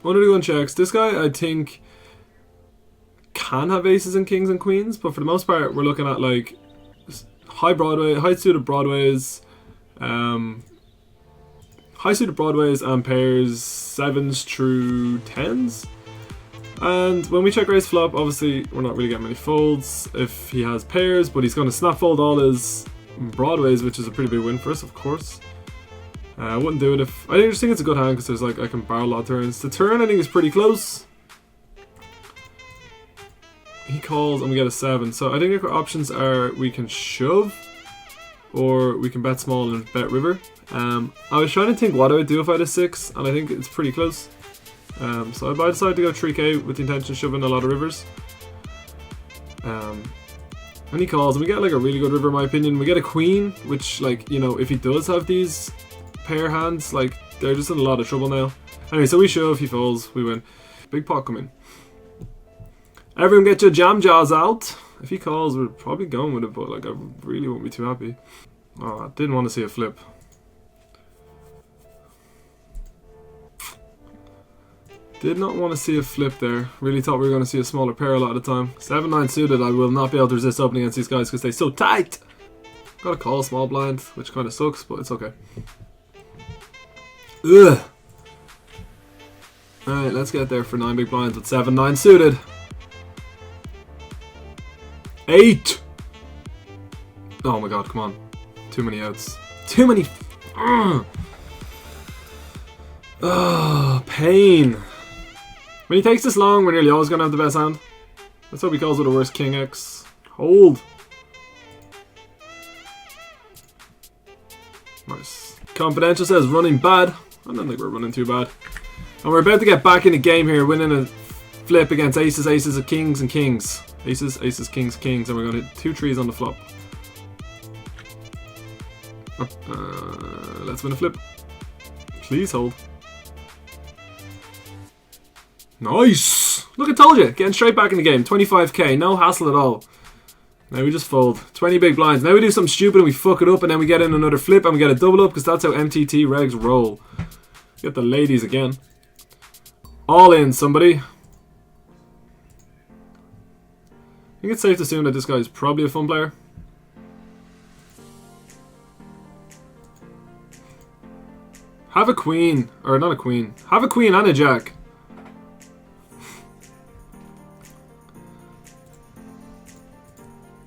under the gun checks. This guy, I think, can have aces and kings and queens, but for the most part, we're looking at like high suited broadways, high suited broadways and pairs 7s through 10s. And when we check raise flop, obviously we're not really getting many folds if he has pairs, but he's going to snap fold all his broadways, which is a pretty big win for us, of course. I wouldn't do it if... I just think it's a good hand because there's like I can barrel a lot of turns. The turn I think is pretty close. He calls and we get a 7. So I think our options are we can shove or we can bet small and bet river. I was trying to think what I would do if I had a 6, and I think it's pretty close. So I decided to go 3k with the intention of shoving a lot of rivers. And he calls and we get like a really good river in my opinion. We get a queen, which, like, you know, if he does have these pair hands, like, they're just in a lot of trouble now. Anyway, so we shove, he falls, we win. Big pot come in. Everyone get your jam jaws out. If he calls, we're probably going with it, but like I really won't be too happy. Oh, I didn't want to see a flip. Did not want to see a flip there. Really thought we were going to see a smaller pair a lot of the time. 7-9 suited, I will not be able to resist opening against these guys because they're so tight. Got to call small blind, which kind of sucks, but it's okay. Ugh. Alright, let's get there for 9 big blinds with 7-9 suited. 8! Oh my god, come on. Too many outs. Too many... Oh, pain. When he takes this long, we're nearly always going to have the best hand. Let's hope he calls with a worse King X. Hold. Nice. Confidential says running bad. I don't think we're running too bad. And we're about to get back in the game here, winning a flip against aces, aces, of kings, and kings. Aces, aces, kings, kings, and we're going to hit 2 trees on the flop. Let's win a flip. Please hold. Nice! Look, I told you, getting straight back in the game. 25k, no hassle at all. Now we just fold. 20 big blinds. Now we do something stupid and we fuck it up, and then we get in another flip and we get a double up because that's how MTT regs roll. Get the ladies again. All in, somebody. I think it's safe to assume that this guy is probably a fun player. Have a queen. Or not a queen. Have a queen and a jack.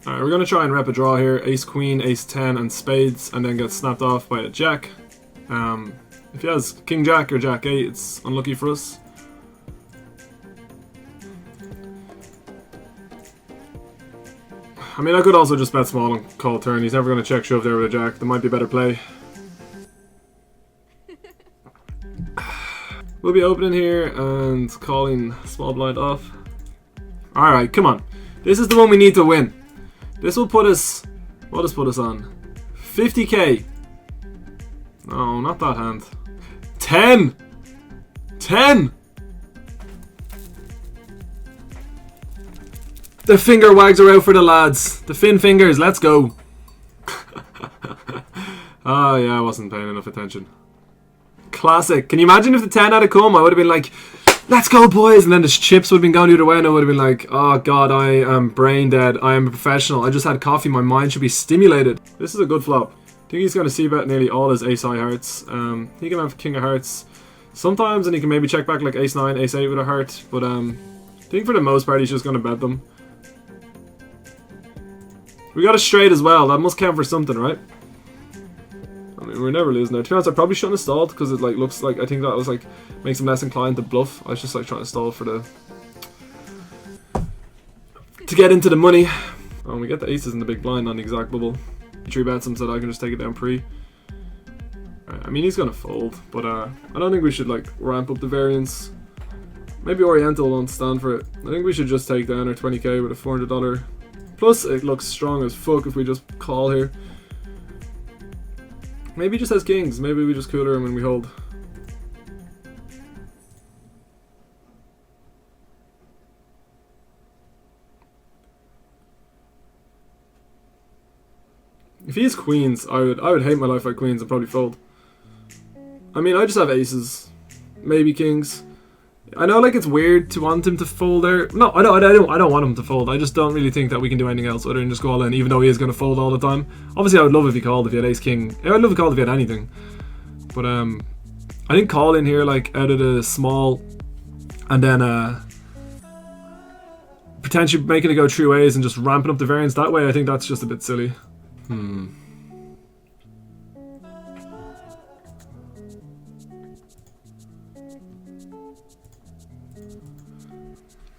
Alright, we're going to try and rep a draw here. Ace, queen, ace, 10, and spades, and then get snapped off by a jack. If he has king, jack, or jack 8, it's unlucky for us. I mean, I could also just bet small and call turn. He's never going to check shove there with a jack. There might be a better play. We'll be opening here and calling small blind off. Alright, come on. This is the one we need to win. This will put us... What does put us on? 50k. No, not that hand. 10! 10! The finger wags are out for the lads. The fin fingers, let's go. Oh yeah, I wasn't paying enough attention. Classic. Can you imagine if the 10 had come? I would have been like, let's go boys, and then the chips would have been going the other way and I would have been like, oh god, I am brain dead. I am a professional. I just had coffee. My mind should be stimulated. This is a good flop. I think he's going to c-bet nearly all his ace-high hearts. He can have king of hearts sometimes, and he can maybe check back like ace-9, ace-8 with a heart, but I think for the most part he's just going to bet them. We got a straight as well. That must count for something, right? I mean, we're never losing there. To be honest, I probably shouldn't have stalled because it like looks like, I think that was like makes him less inclined to bluff. I was just like trying to stall for the to get into the money. Oh, we get the aces in the big blind on the exact bubble. He 3-bets him so that I can just take it down pre. Right, I mean, he's gonna fold, but I don't think we should like ramp up the variance. Maybe Oriental won't stand for it. I think we should just take down our 20k with a $400. Plus, it looks strong as fuck if we just call here. Maybe he just has kings. Maybe we just cooler him and we hold. If he has queens, I would hate my life like queens and probably fold. I mean, I just have aces. Maybe kings. I know, like, it's weird to want him to fold there. No, I don't want him to fold. I just don't really think that we can do anything else other than just go all in, even though he is going to fold all the time. Obviously, I would love if he called if he had ace king. I would love if he called if he had anything. But I think call in here, like, out of the small, and then potentially making it go 3 ways and just ramping up the variance that way. I think that's just a bit silly.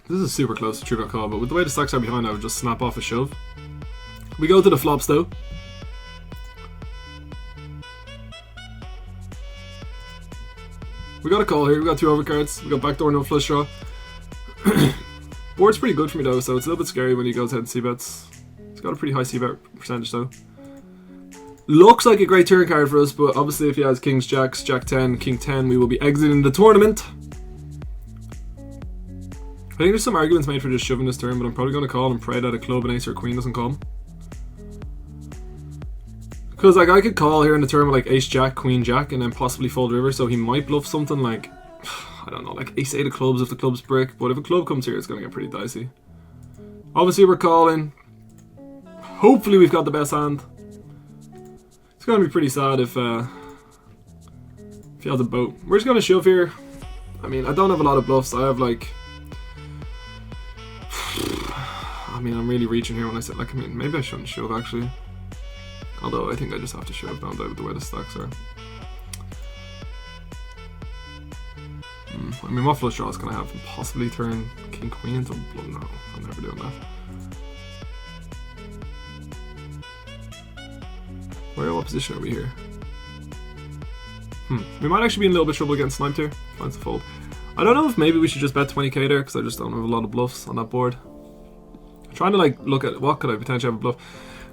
This is super close to 3-bet call, but with the way the stacks are behind, I would just snap off a shove. We go to the flops though. We got a call here, we got 2 overcards, we got backdoor no flush draw. Board's pretty good for me though, so it's a little bit scary when he goes ahead and c-bets. He's got a pretty high c-bet percentage though. Looks like a great turn card for us, but obviously if he has kings, jacks, jack 10, king 10, we will be exiting the tournament. I think there's some arguments made for just shoving this turn, but I'm probably going to call and pray that a club, an ace, or a queen doesn't call. Because like I could call here in the turn with like ace, jack, queen, jack, and then possibly fold river, so he might bluff something like, I don't know, like ace, 8 of clubs if the club's brick, but if a club comes here, it's going to get pretty dicey. Obviously we're calling. Hopefully we've got the best hand. It's going to be pretty sad if he has a boat. We're just going to shove here. I mean, I don't have a lot of bluffs. I have like... I mean, I'm really reaching here when I say, like, I mean, maybe I shouldn't shove actually. Although I think I just have to shove, don't I, with the way the stacks are. I mean, what flush draws can I have? Possibly turn king queen into bluff? No, I'm never doing that. What position are we here? We might actually be in a little bit of trouble getting sniped here. Finds the fold. I don't know if maybe we should just bet 20k there because I just don't have a lot of bluffs on that board. I'm trying to like look at what could I potentially have a bluff.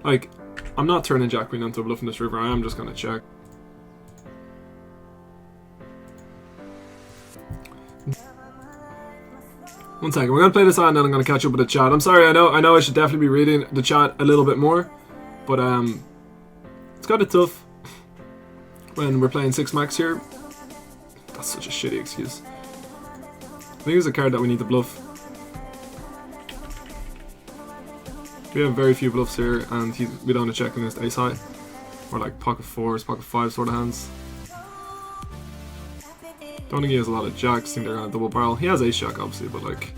Like, I'm not turning jack queen into a bluff in this river. I am just gonna check. One second, we're gonna play this on and then I'm gonna catch up with the chat. I'm sorry, I know I should definitely be reading the chat a little bit more, but it's kind of tough when we're playing 6 max here. That's such a shitty excuse. I think it's a card that we need to bluff. We have very few bluffs here, and we don't want to check against ace high, or like pocket 4s, pocket 5 sort of hands. Don't think he has a lot of jacks. I think they're gonna double barrel. He has ace jack obviously, but like,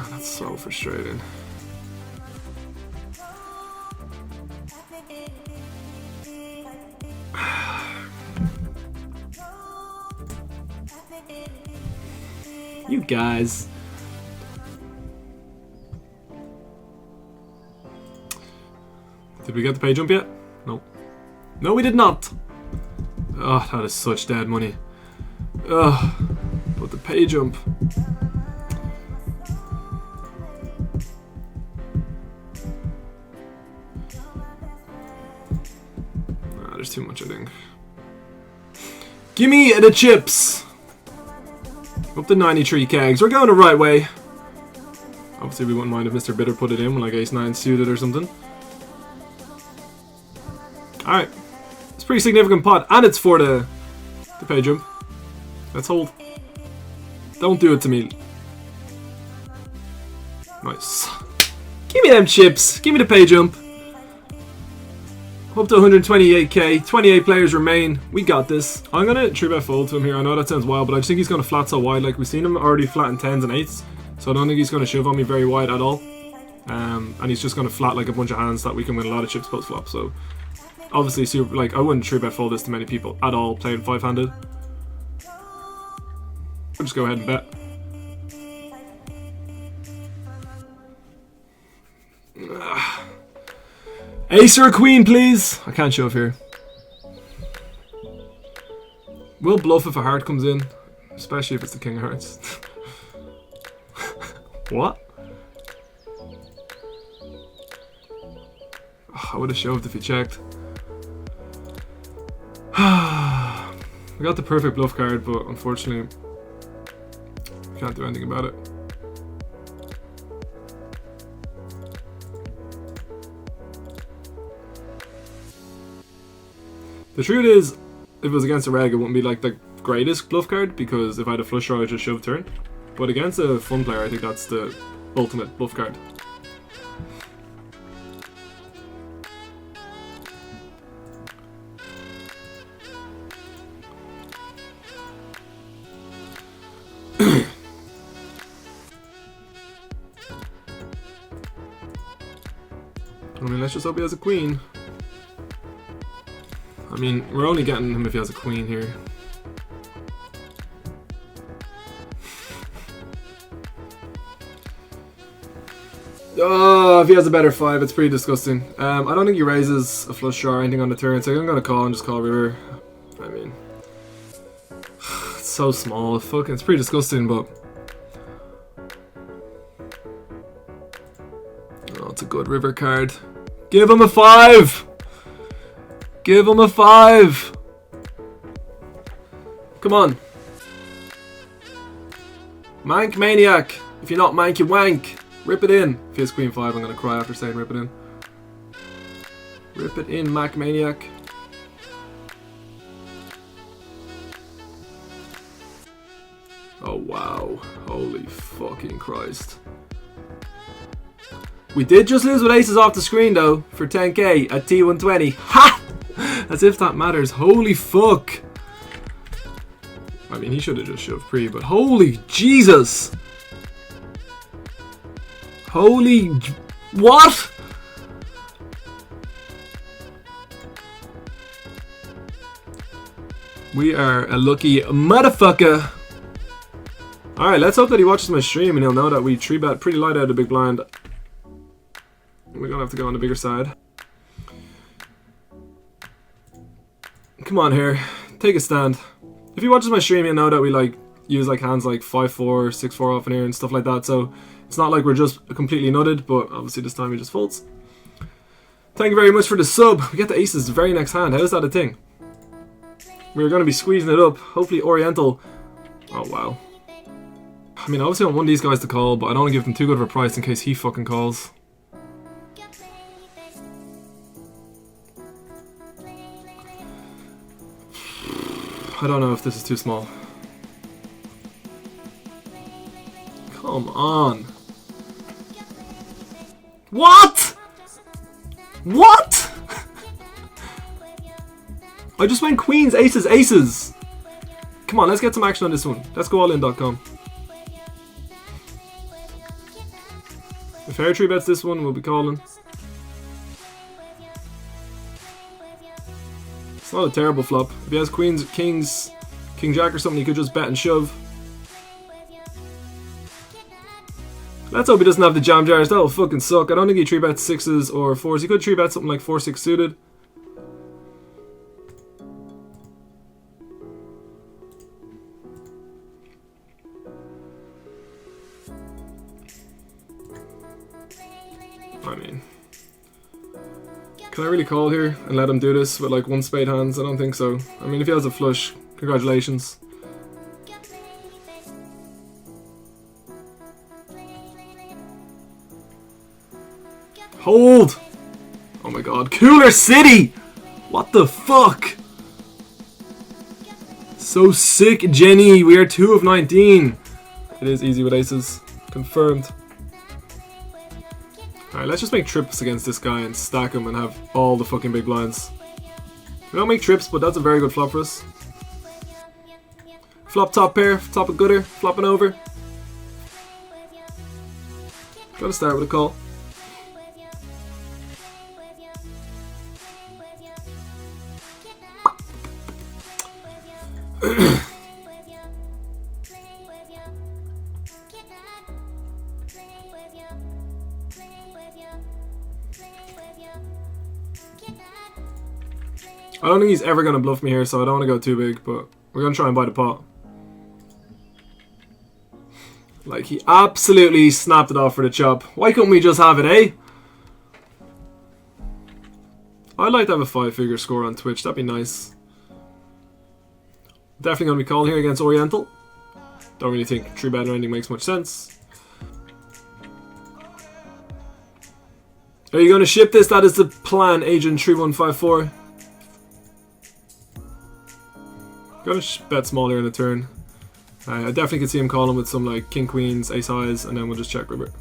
that's so frustrating. You guys. Did we get the pay jump yet? No. No, we did not. Oh, that is such dead money. Ugh. But the pay jump. Nah, there's too much, I think. Gimme the chips! Up to 93 kegs. We're going the right way. Obviously, we wouldn't mind if Mr. Bitter put it in with like ace-9 suited or something. Alright. It's a pretty significant pot, and it's for the pay jump. Let's hold. Don't do it to me. Nice. Give me them chips. Give me the pay jump. Up to 128k. 28 players remain. We got this. I'm going to 3-bet fold to him here. I know that sounds wild, but I just think he's going to flat so wide. Like, we've seen him already flat in 10s and 8s. So I don't think he's going to shove on me very wide at all. And he's just going to flat like a bunch of hands that we can win a lot of chips post flop. So obviously, super, like, I wouldn't 3-bet fold this to many people at all playing 5-handed. I'll just go ahead and bet. Ace or a queen, please. I can't shove here. We'll bluff if a heart comes in, especially if it's the king of hearts. What? Oh, I would have shoved if he checked. We got the perfect bluff card, but unfortunately, can't do anything about it. The truth is, if it was against a reg, it wouldn't be like the greatest bluff card, because if I had a flush draw, I just shove turn. But against a fun player, I think that's the ultimate bluff card. I mean, let's just hope he has a queen. I mean, we're only getting him if he has a queen here. Oh, if he has a better 5, it's pretty disgusting. I don't think he raises a flush draw or anything on the turn, so I'm gonna call and just call river. I mean, it's so small. Fucking, it's pretty disgusting, but oh, it's a good river card. Give him a 5. Give him a 5. Come on. Mank Maniac. If you're not mank, you wank. Rip it in. If he has queen 5, I'm going to cry after saying rip it in. Rip it in, Mac Maniac. Oh, wow. Holy fucking Christ. We did just lose with aces off the screen, though, for 10k at T120. Ha! As if that matters. Holy fuck. I mean, he should have just shoved pre, but holy Jesus. Holy... What? We are a lucky motherfucker. Alright, let's hope that he watches my stream and he'll know that we 3-bet pretty light out of the big blind. We're gonna have to go on the bigger side. Come on here, take a stand. If he watches my stream, he'll know that we like use like hands like 5-4, 6-4 off in here and stuff like that. So it's not like we're just completely nutted, but obviously this time he just folds. Thank you very much for the sub. We get the aces the very next hand. How is that a thing? We're going to be squeezing it up. Hopefully Oriental. Oh wow. I mean, obviously I want these guys to call, but I don't want to give them too good of a price in case he fucking calls. I don't know if this is too small. Come on. What? What? I just went queens, aces, aces. Come on, let's get some action on this one. Let's go allin.com. If Hair Tree bets this one, we'll be calling. It's not a terrible flop. If he has queens, kings, king jack or something, he could just bet and shove. Let's hope he doesn't have the jam jars. That'll fucking suck. I don't think he 3-bets 6s or 4s. He could 3-bet something like 4-6 suited. I mean, can I really call here and let him do this with like 1 spade hands? I don't think so. I mean, if he has a flush, congratulations. Hold! Oh my god, Cooler City! What the fuck? So sick, Jenny. We are 2 of 19. It is easy with aces. Confirmed. Alright, let's just make trips against this guy and stack him and have all the fucking big blinds. We don't make trips, but that's a very good flop for us. Flop top pair, top of gutter, flopping over. Gotta start with a call. I don't think he's ever going to bluff me here, so I don't want to go too big, but we're going to try and buy the pot. Like, he absolutely snapped it off for the chop. Why couldn't we just have it, eh? I'd like to have a 5-figure score on Twitch. That'd be nice. Definitely going to be calling here against Oriental. Don't really think 3-bet or anything makes much sense. Are you going to ship this? That is the plan, Agent 3154. Gonna bet small here in the turn. I definitely could see him calling with some like king queens, ace highs, and then we'll just check river.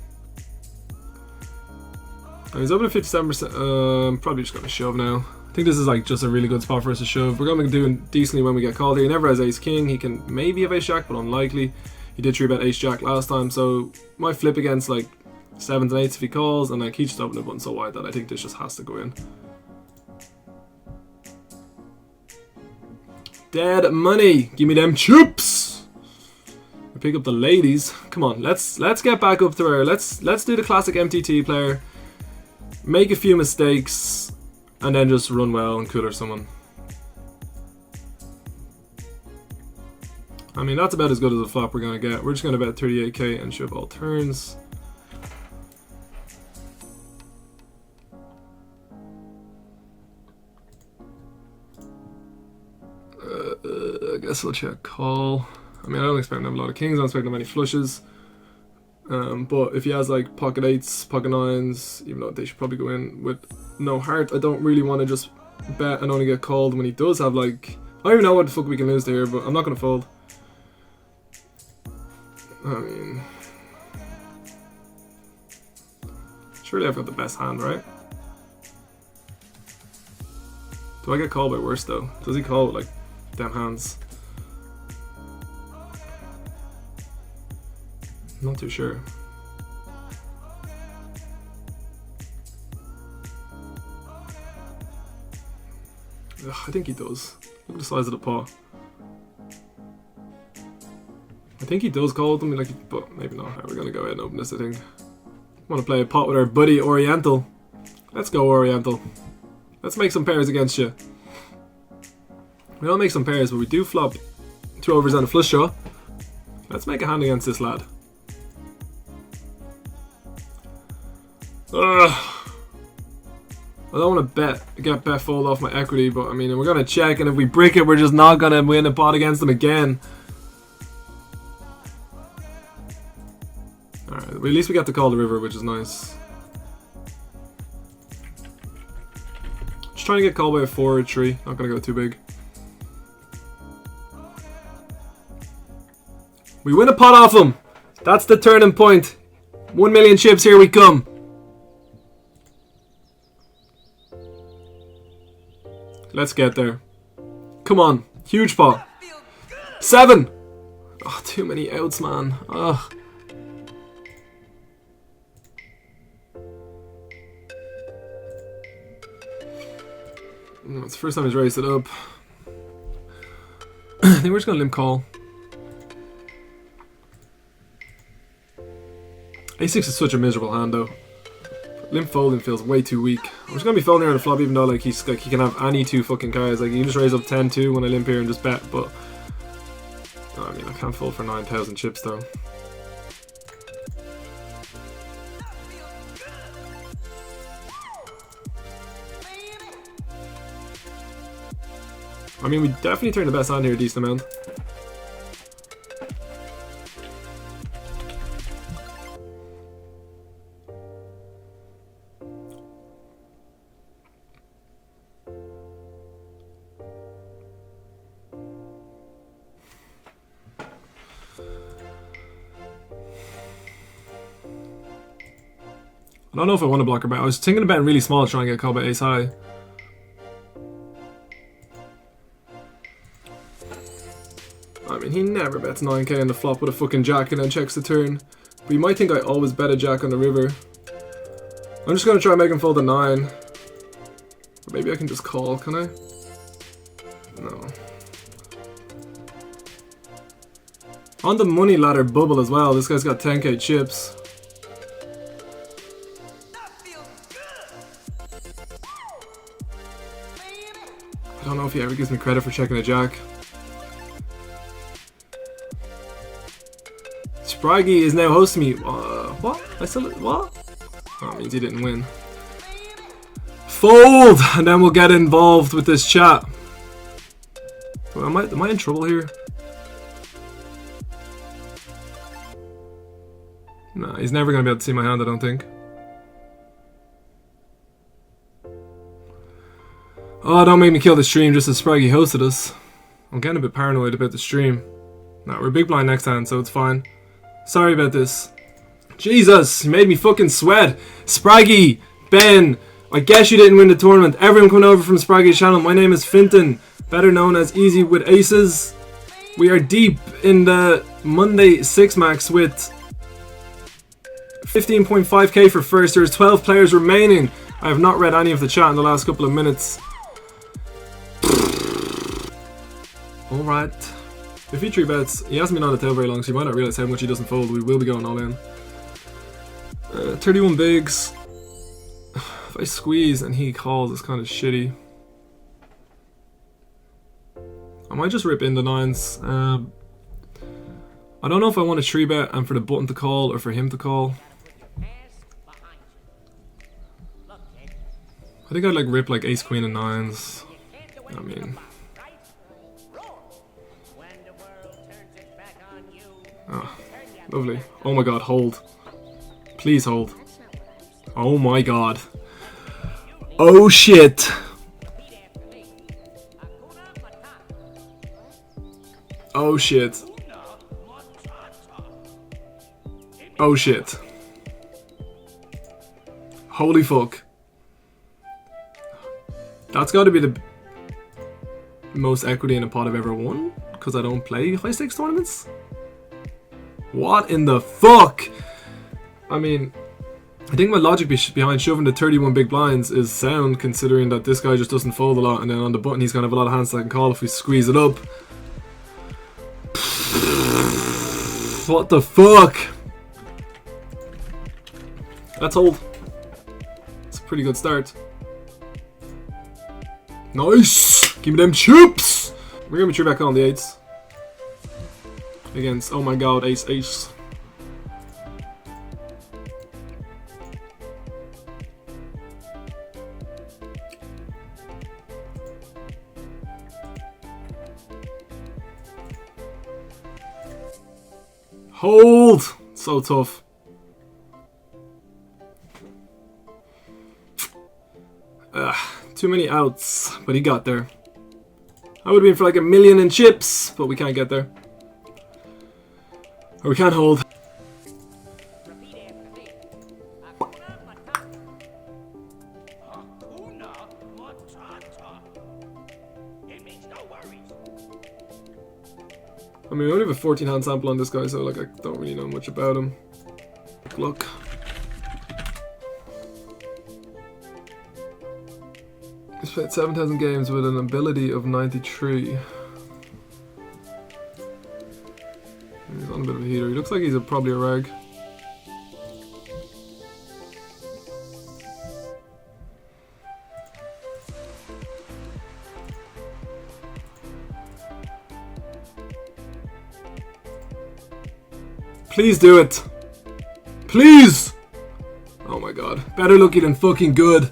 And he's open at 57%. Probably just gonna shove now. I think this is like just a really good spot for us to shove. We're gonna be doing decently when we get called here. He never has ace king. He can maybe have ace jack, but unlikely. He did 3-bet ace jack last time, so might flip against like 7s and 8s if he calls, and like he just opened a button so wide that I think this just has to go in. Dead money. Give me them chips. We pick up the ladies. Come on, let's get back up to her. Let's do the classic MTT player. Make a few mistakes, and then just run well and cooler someone. I mean, that's about as good as a flop we're going to get. We're just going to bet 38k and shove all turns. I guess we'll check call. I mean, I don't expect him to have a lot of kings. I don't expect him any flushes. But if he has like pocket 8s, pocket 9s, even though they should probably go in with no heart, I don't really want to just bet and only get called when he does have like... I don't even know what the fuck we can lose there, but I'm not going to fold. I mean... surely I've got the best hand, right? Do I get called by worse though? Does he call with like damn hands? Not too sure. Ugh, I think he does. Look at the size of the pot. I think he does call with them, like, but maybe not. Right, we're gonna go ahead and open this, I think. Want to play a pot with our buddy Oriental. Let's go, Oriental. Let's make some pairs against you. We don't make some pairs, but we do flop 2 overs and a flush draw. Let's make a hand against this lad. Ugh. I don't want to get bet fold off my equity, but I mean, we're going to check, and if we brick it, we're just not going to win a pot against them again. Alright, well, at least we got to call the river, which is nice. Just trying to get called by a 4 or 3, not going to go too big. We win a pot off him! That's the turning point. 1 million chips, here we come. Let's get there. Come on. Huge pot. 7! Oh, too many outs, man. Ugh. It's the first time he's raised it up. I think we're just going to limp call. A6 is such a miserable hand, though. Limp folding feels way too weak. I'm just gonna be folding here on the flop, even though like he can have any 2 fucking cards. Like, you can just raise up 10-2 when I limp here and just bet. But I mean, I can't fold for 9,000 chips though. I mean, we definitely turned the best hand here a decent amount. I don't know if I want to block her bet. I was thinking of betting really small to try and get called by ace high. I mean, he never bets 9k on the flop with a fucking jack and then checks the turn. But you might think I always bet a jack on the river. I'm just going to try and make him fold a 9. Or maybe I can just call, can I? No. On the money ladder bubble as well, this guy's got 10k chips. I don't know if he ever gives me credit for checking a jack. Spraggy is now hosting me. What? I still... what? Oh, that means he didn't win. Fold! And then we'll get involved with this chat. Well, am I in trouble here? Nah, he's never going to be able to see my hand, I don't think. Oh, don't make me kill the stream just as Spraggy hosted us. I'm getting a bit paranoid about the stream. Nah, we're big blind next hand, so it's fine. Sorry about this. Jesus, you made me fucking sweat. Spraggy, Ben, I guess you didn't win the tournament. Everyone coming over from Spraggy's channel. My name is Finton, better known as Easy with Aces. We are deep in the Monday 6 max with 15.5k for first. There's 12 players remaining. I have not read any of the chat in the last couple of minutes. Alright. If he 3-bets, he hasn't been on the tail very long, so you might not realize how much he doesn't fold. We will be going all in. 31 bigs. If I squeeze and he calls, it's kind of shitty. I might just rip in the 9s. I don't know if I want a 3-bet and for the button to call or for him to call. I think I'd like rip like ace, queen and 9s. I mean... Oh, lovely. Oh my god, hold. Please hold. Oh my god. Oh shit. Oh shit. Oh shit. Holy fuck. That's got to be the most equity in a pot I've ever won, because I don't play high stakes tournaments. What in the fuck? I mean, I think my logic behind shoving the 31 big blinds is sound, considering that this guy just doesn't fold a lot, and then on the button he's gonna have a lot of hands that I can call if we squeeze it up. What the fuck? Let's hold. It's a pretty good start. Nice! Give me them chips! We're gonna be true back on the 8s. Against, oh my god, ace, ace. Hold! So tough. Too many outs, but he got there. I would have been for like a million in chips, but we can't get there. Or we can't hold. I mean, we only have a 14 hand sample on this guy, so like I don't really know much about him. Good luck. He's played 7,000 games with an ability of 93. He's on a bit of a heater. He looks like he's probably a rag. Please do it. Please! Oh my god. Better lucky than fucking good.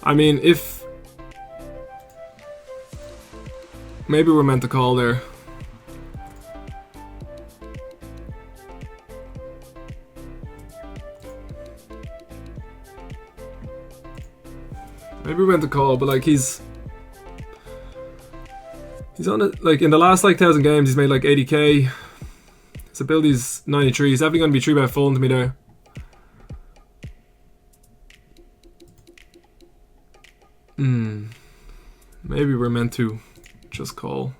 I mean, if... maybe we're meant to call there. Maybe we're meant to call, but like he's on it, like in the last like 1,000 games he's made like 80k. His ability's 93. He's definitely going to be 3-bet folding to me there. Maybe we're meant to just call.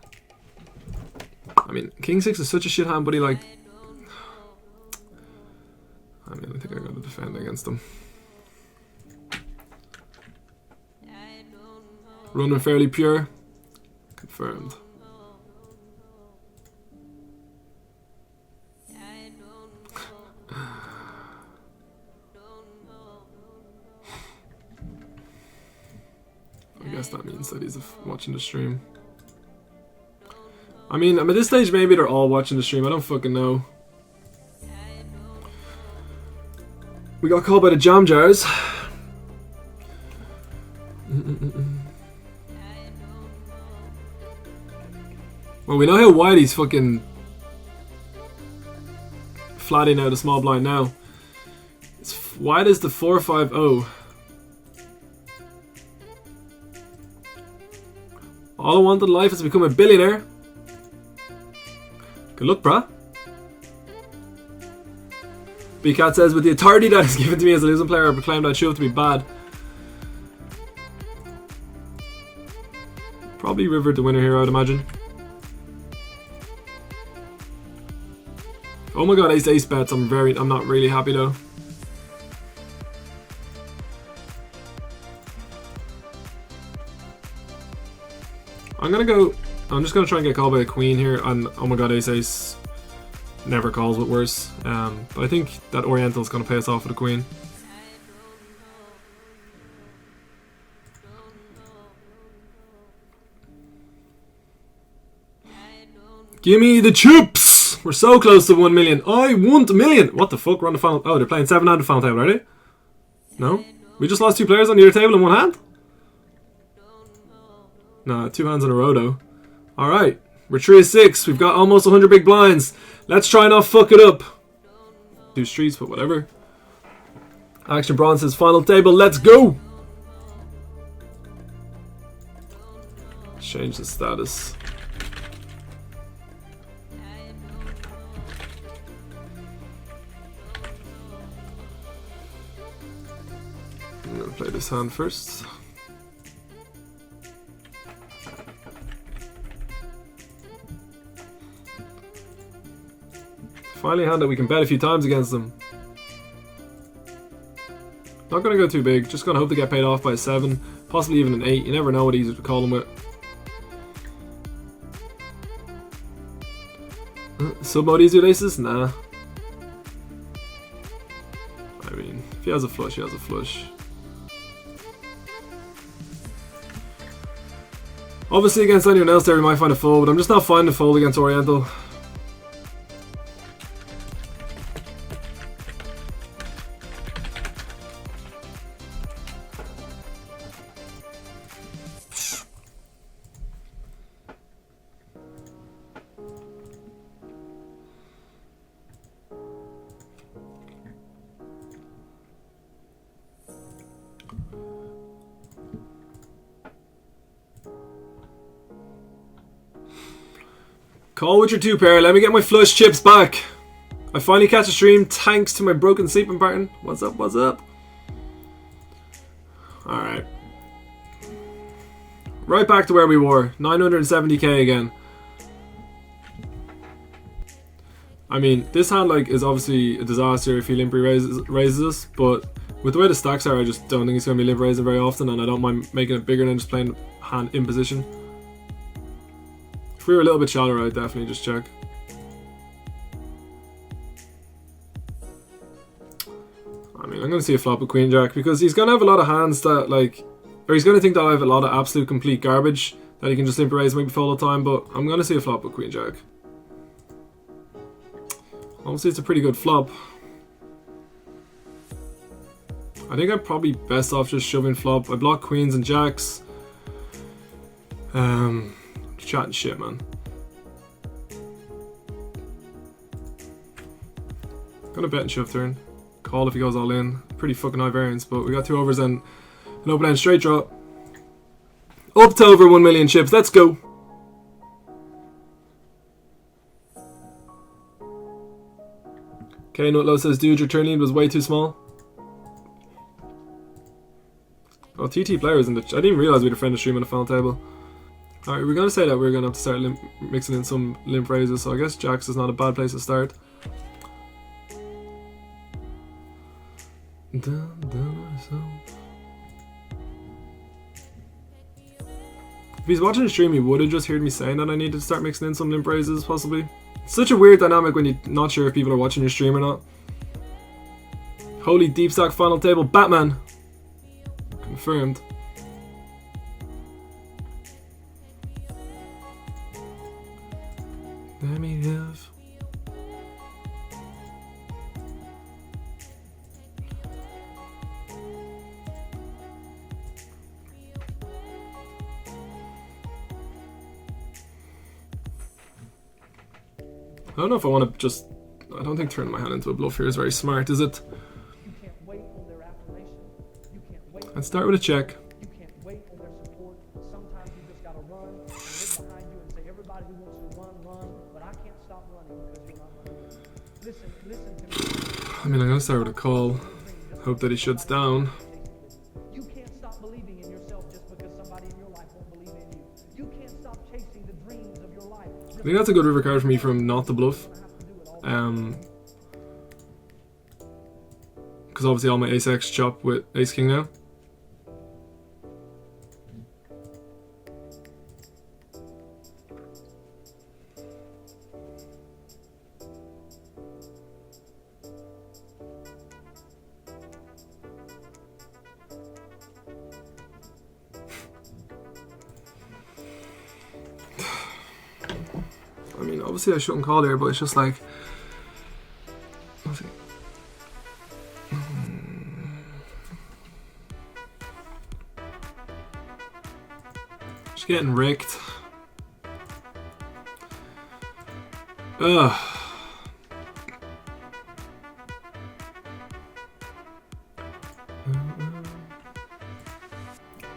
I mean, King 6 is such a shit hand, but he like... I mean, I think I gotta defend against him. Running fairly pure. Confirmed. I guess that means that he's watching the stream. I mean, at this stage maybe they're all watching the stream, I don't fucking know. We got called by the jam jars. Well, we know how wide he's fucking flatting out a small blind now. It's wide as the 4-5-0. All I want in life is to become a billionaire. Good luck, brah. B-Cat says, with the authority that is given to me as a losing player, I proclaim that shove to be bad. Probably river the winner here, I would imagine. Oh my god, ace bets. I'm not really happy though. I'm just gonna try and get called by a queen here, and oh my god, ace never calls with worse. But I think that Oriental's gonna pay us off with a queen. Gimme the chips! We're so close to 1 million. I want a million! What the fuck? We're on the final. Oh, they're playing 7-handed final table, are they? No? We just lost 2 players on the other table in 1 hand? Nah, 2 hands in a row though. Alright, we're 3-6. We've got almost 100 big blinds. Let's try not fuck it up. 2 streets, but whatever. Action Bronze says final table. Let's go! Change the status. I'm gonna play this hand first. Finally a hand that we can bet a few times against them. Not gonna go too big, just gonna hope to get paid off by a 7, possibly even an 8. You never know what he's to call them with. Sub mode easy with aces? Nah. I mean, if he has a flush, he has a flush. Obviously against anyone else there we might find a fold, but I'm just not finding a fold against Oriental. Call with your 2 pair. Let me get my flush chips back. I finally catch a stream thanks to my broken sleeping pattern. What's up? What's up? Alright. Right back to where we were. 970k again. I mean, this hand like is obviously a disaster if he limp raises us, but with the way the stacks are, I just don't think he's going to be limp raising very often, and I don't mind making it bigger than just playing hand in position. If we were a little bit shallower, I'd definitely just check. I mean, I'm going to see a flop with Queen Jack because he's going to have a lot of hands that like, or he's going to think that I have a lot of absolute complete garbage that he can just limp raise, maybe fold all the time, but I'm going to see a flop with Queen Jack. Obviously, it's a pretty good flop. I think I'm probably best off just shoving flop. I block queens and jacks. Chatting shit, man. Gonna bet and shove turn. Call if he goes all in. Pretty fucking high variance, but we got 2 overs and an open end straight draw. Up to over 1 million chips. Let's go. Okay, Nutlow says, dude, your turn lead was way too small. Oh, TT players in the. I didn't even realize we'd a friend of stream on the final table. Alright, we're gonna say that we're gonna have to start mixing in some limp raises, so I guess jacks is not a bad place to start. If he's watching the stream, he would have just heard me saying that I need to start mixing in some limp raises, possibly. It's such a weird dynamic when you're not sure if people are watching your stream or not. Holy deep stack final table, Batman! Confirmed. Let me live. I don't know if I want to just. I don't think turning my hand into a bluff here is very smart, is it? You can't wait on their affirmation. You can't wait. Let's start with a check. You can't wait on their support. Sometimes you just gotta run. mean, I'm gonna start with a call. Hope that he shuts down. You can't stop believing in yourself just because somebody in your life won't believe in you. You can't stop chasing the dreams of your life. I think that's a good river card for me from not to bluff. Because obviously all my ace X chop with ace king now. I mean, obviously I shouldn't call there, but it's just like... Just getting rigged. Ugh.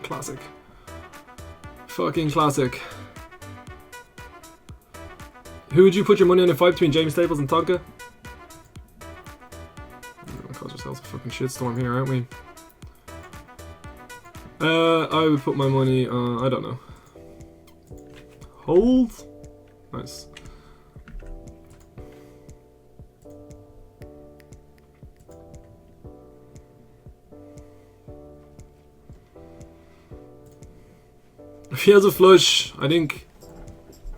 Classic. Fucking classic. Who would you put your money on a fight between James Staples and Tonka? We're gonna cause ourselves a fucking shitstorm here, aren't we? I would put my money on, I don't know. Hold? Nice. If he has a flush, I think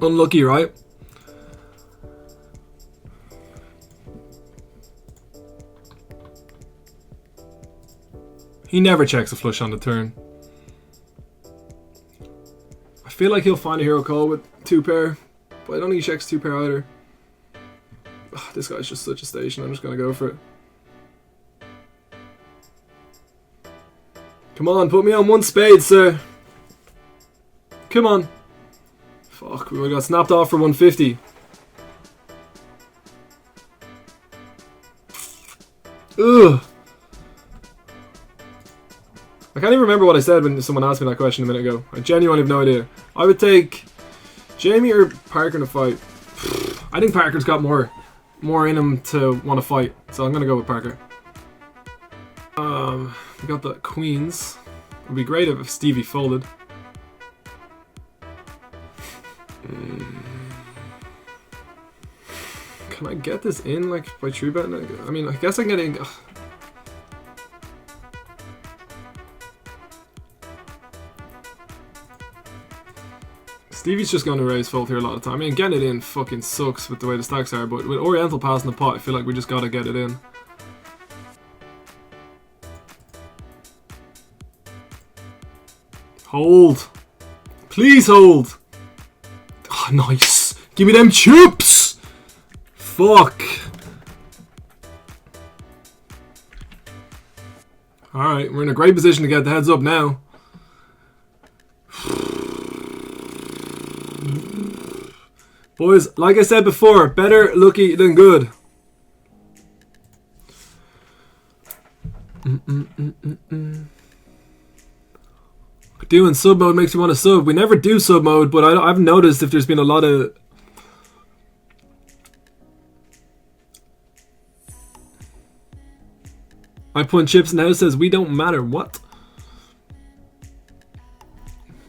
unlucky, right? He never checks a flush on the turn. I feel like he'll find a hero call with 2-pair, but I don't think he checks 2-pair either. Ugh, this guy's just such a station, I'm just gonna go for it. Come on, put me on 1 spade, sir. Come on. Fuck, we got snapped off for 150. Ugh. I can't even remember what I said when someone asked me that question a minute ago. I genuinely have no idea. I would take Jamie or Parker in a fight. I think Parker's got more in him to want to fight, so I'm gonna go with Parker. We got the queens. It'd be great if Stevie folded. Can I get this in like by true betting? I mean, I guess I can get in. Ugh. Stevie's just going to raise fold here a lot of time. I mean, getting it in fucking sucks with the way the stacks are, but with Oriental passing the pot, I feel like we just got to get it in. Hold. Please hold. Oh, nice. Give me them chips. Fuck. Alright, we're in a great position to get the heads up now. Boys, like I said before, better lucky than good. Doing sub mode makes me want to sub. We never do sub mode, but I've noticed if there's been a lot of... I put chips in the house says we don't matter. What?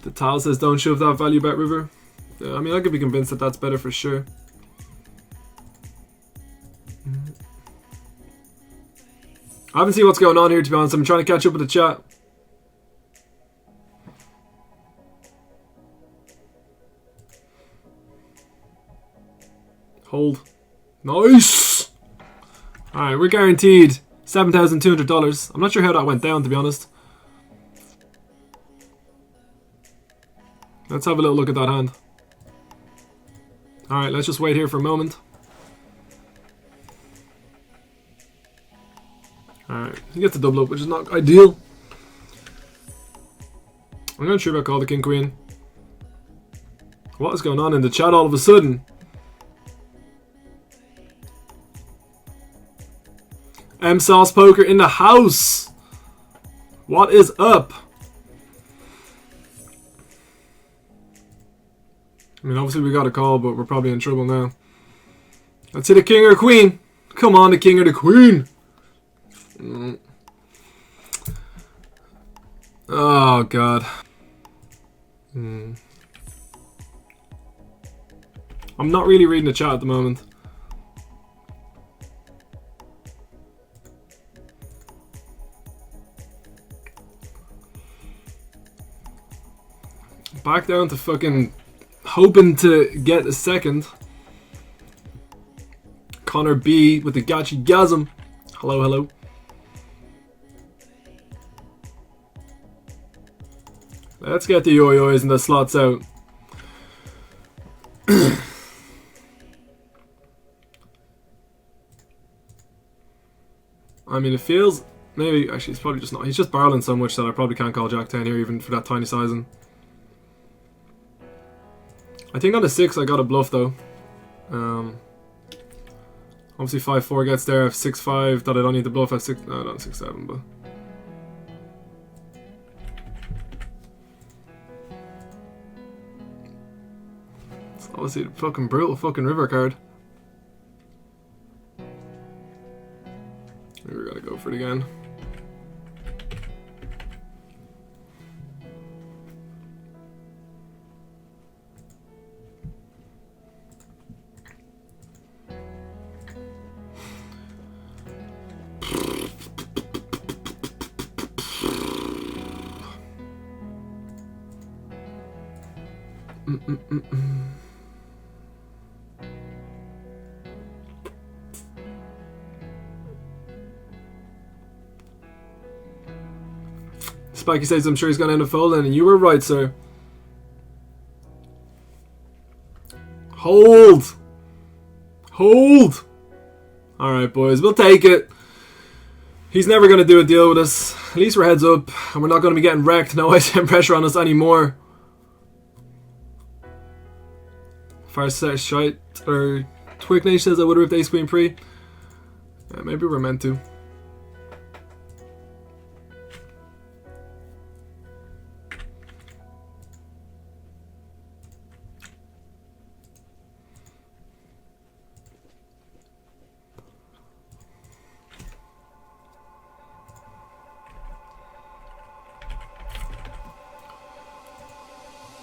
The tile says don't shove that value bet river. Yeah, I mean, I could be convinced that that's better for sure. I haven't seen what's going on here, to be honest. I'm trying to catch up with the chat. Hold. Nice! Alright, we're guaranteed $7,200. I'm not sure how that went down, to be honest. Let's have a little look at that hand. Alright, let's just wait here for a moment. Alright, he gets a double up, which is not ideal. I'm not sure about call the king queen. What is going on in the chat all of a sudden? M-Sauce Poker in the house. What is up? I mean, obviously we got a call, but we're probably in trouble now. Let's hit a king or a queen. Come on, the king or the queen. Oh god. I'm not really reading the chat at the moment. Back down to fucking hoping to get a second. Connor B with the Gachi Gasm. Hello, hello. Let's get the yo-yos and the slots out. I mean, it feels... Maybe, actually, it's probably just not. He's just barreling so much that I probably can't call Jack 10 here, even for that tiny sizing. I think on the 6 I got a bluff, though. Obviously 5-4 gets there. I have 6-5 that I don't need to bluff. I have 6... No, not 6-7, but... It's obviously the fucking brutal fucking river card. We're gonna go for it again. Spiky says, I'm sure he's going to end up folding, and you were right, sir. Hold! Hold! Alright, boys, we'll take it. He's never going to do a deal with us. At least we're heads up, and we're not going to be getting wrecked. No ICM pressure on us anymore. Fire set shite, or Twig Nation says I would have ripped ace queen pre. Yeah, maybe we're meant to.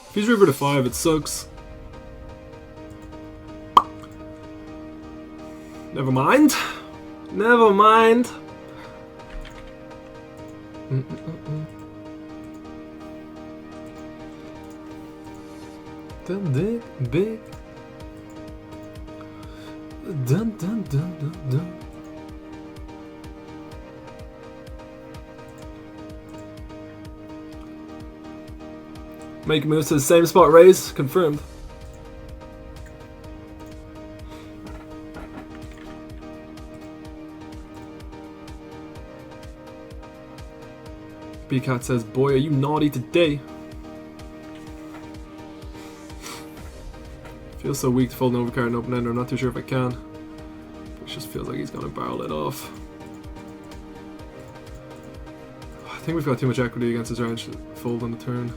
If he's river to 5, it sucks. Never mind. Never mind. Dun dun big. Dun dun dun dun dun. Make moves to the same spot raise, confirmed. B-Cat says, boy, are you naughty today. Feels so weak to fold an overcard and open ender. I'm not too sure if I can. It just feels like he's gonna barrel it off. I think we've got too much equity against his range to fold on the turn.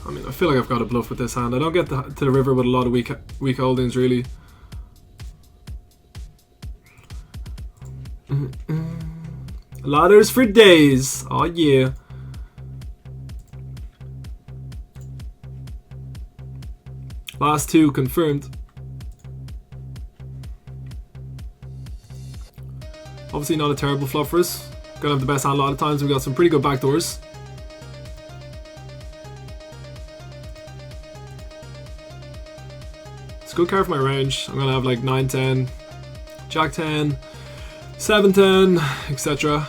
I mean, I feel like I've got a bluff with this hand. I don't get to the river with a lot of weak holdings, really. Ladders for days. Oh yeah. Last two confirmed. Obviously not a terrible flop for us. Gonna have the best hand a lot of times. We got some pretty good backdoors. Good card for my range. I'm gonna have like 9-10, Jack 10, 7-10, etc.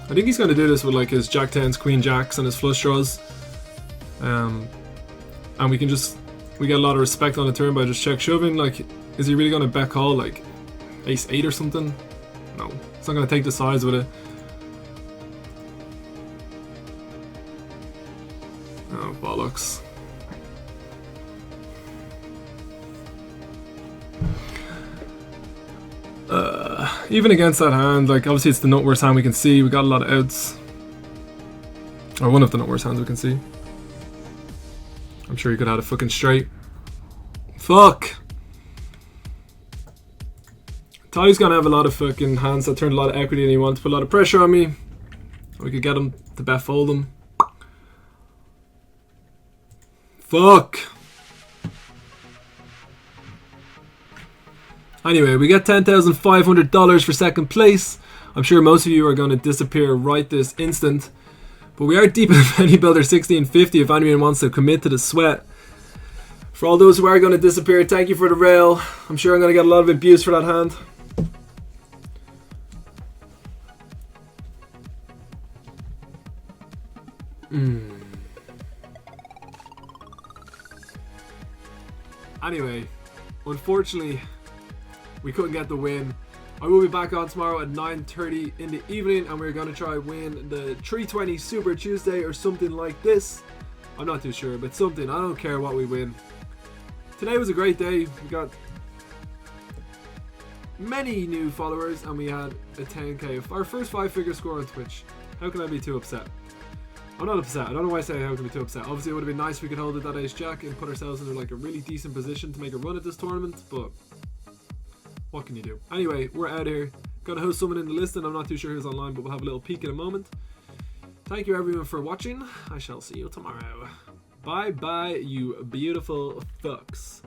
I think he's gonna do this with like his Jack 10s, Queen Jacks, and his flush draws. And we get a lot of respect on the turn by just check shoving. Like, is he really gonna bet call like ace 8 or something? No. It's not going to take the size with it. fucks. Even against that hand, like obviously it's the nut worst hand we can see. We got a lot of outs. Or one of the nut worst hands we can see. I'm sure he could have had a fucking straight. Fuck! Thought he's gonna have a lot of fucking hands that turned a lot of equity and he wanted to put a lot of pressure on me. We could get him to bet fold him. Fuck! Anyway, we get $10,500 for second place. I'm sure most of you are going to disappear right this instant. But we are deep in Penny Builder 1650 if anyone wants to commit to the sweat. For all those who are going to disappear, thank you for the rail. I'm sure I'm going to get a lot of abuse for that hand. Anyway, unfortunately, we couldn't get the win. I will be back on tomorrow at 9:30 in the evening and we're going to try win the 320 Super Tuesday or something like this. I'm not too sure, but something. I don't care what we win. Today was a great day. We got many new followers and we had a 10k. Our first 5-figure score on Twitch. How can I be too upset? I'm not upset. I don't know why I say how can I be too upset. Obviously it would have been nice if we could hold it that ace-jack and put ourselves in like a really decent position to make a run at this tournament, but what can you do? Anyway, we're out here. Gonna host someone in the list and I'm not too sure who's online, but we'll have a little peek in a moment. Thank you everyone for watching. I shall see you tomorrow. Bye bye, you beautiful fucks.